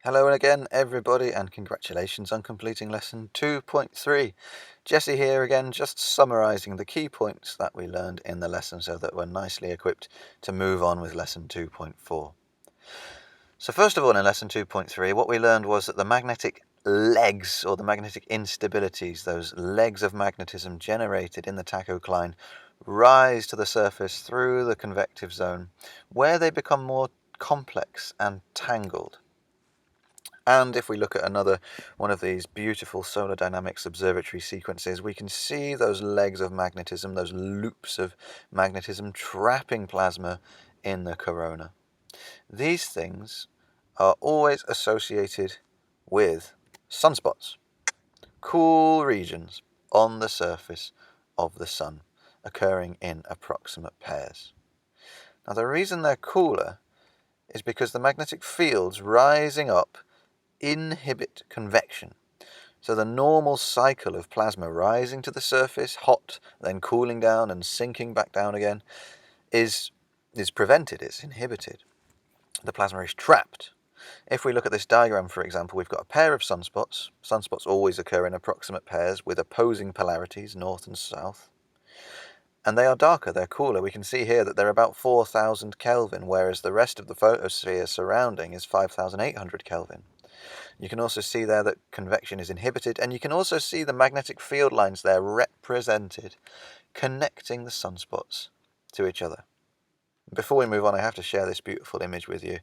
Hello again, everybody, and congratulations on completing lesson 2.3. Jesse here again, just summarizing the key points that we learned in the lesson so that we're nicely equipped to move on with lesson 2.4. So first of all, in lesson 2.3, what we learned was that the magnetic legs, or the magnetic instabilities, those legs of magnetism generated in the tachocline, rise to the surface through the convective zone, where they become more complex and tangled. And if we look at another one of these beautiful solar dynamics observatory sequences, we can see those legs of magnetism, those loops of magnetism trapping plasma in the corona. These things are always associated with sunspots, cool regions on the surface of the sun, occurring in approximate pairs. Now, the reason they're cooler is because the magnetic fields rising up inhibit convection. So the normal cycle of plasma rising to the surface, hot, then cooling down and sinking back down again, is prevented, it's inhibited. The plasma is trapped. If we look at this diagram, for example, we've got a pair of sunspots. Sunspots always occur in approximate pairs with opposing polarities, north and south. And they are darker, they're cooler. We can see here that they're about 4,000 Kelvin, whereas the rest of the photosphere surrounding is 5,800 Kelvin. You can also see there that convection is inhibited, and you can also see the magnetic field lines there represented, connecting the sunspots to each other. Before we move on, I have to share this beautiful image with you.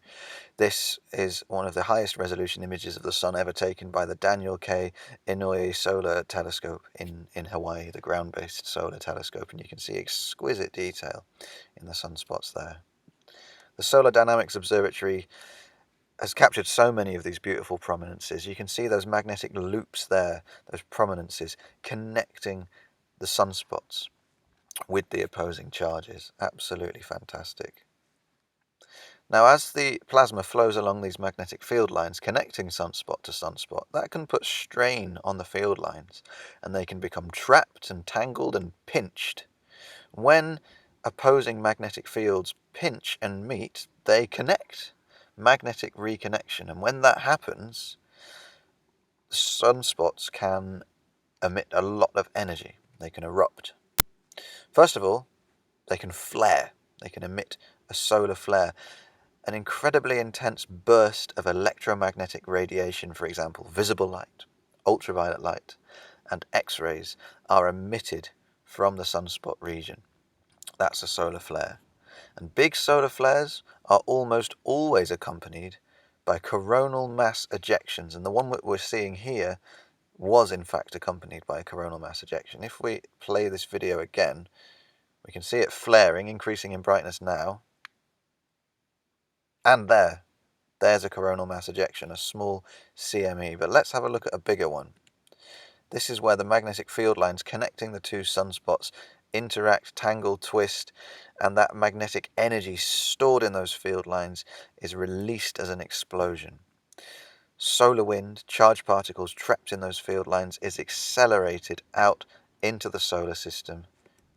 This is one of the highest resolution images of the sun ever taken by the Daniel K. Inouye Solar Telescope in Hawaii, the ground-based solar telescope, and you can see exquisite detail in the sunspots there. The Solar Dynamics Observatory has captured so many of these beautiful prominences. You can see those magnetic loops there, those prominences connecting the sunspots with the opposing charges. Absolutely fantastic. Now, as the plasma flows along these magnetic field lines connecting sunspot to sunspot, that can put strain on the field lines, and they can become trapped and tangled and pinched. When opposing magnetic fields pinch and meet, they connect. Magnetic reconnection, and when that happens, sunspots can emit a lot of energy. They can erupt. First of all, they can flare. They can emit a solar flare, an incredibly intense burst of electromagnetic radiation. For example, visible light, ultraviolet light, and X-rays are emitted from the sunspot region. That's a solar flare. And big solar flares are almost always accompanied by coronal mass ejections, and the one that we're seeing here was in fact accompanied by a coronal mass ejection. If we play this video again, we can see it flaring, increasing in brightness now, and there's a coronal mass ejection, a small CME. But let's have a look at a bigger one. This is where the magnetic field lines connecting the two sunspots interact, tangle, twist, and that magnetic energy stored in those field lines is released as an explosion. Solar wind, charged particles trapped in those field lines, is accelerated out into the solar system,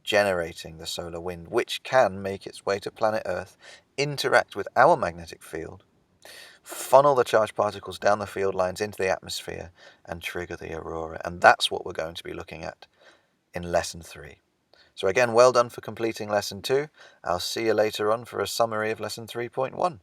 generating the solar wind, which can make its way to planet Earth, interact with our magnetic field, funnel the charged particles down the field lines into the atmosphere, and trigger the aurora. And that's what we're going to be looking at in lesson 3. So again, well done for completing lesson 2. I'll see you later on for a summary of lesson 3.1.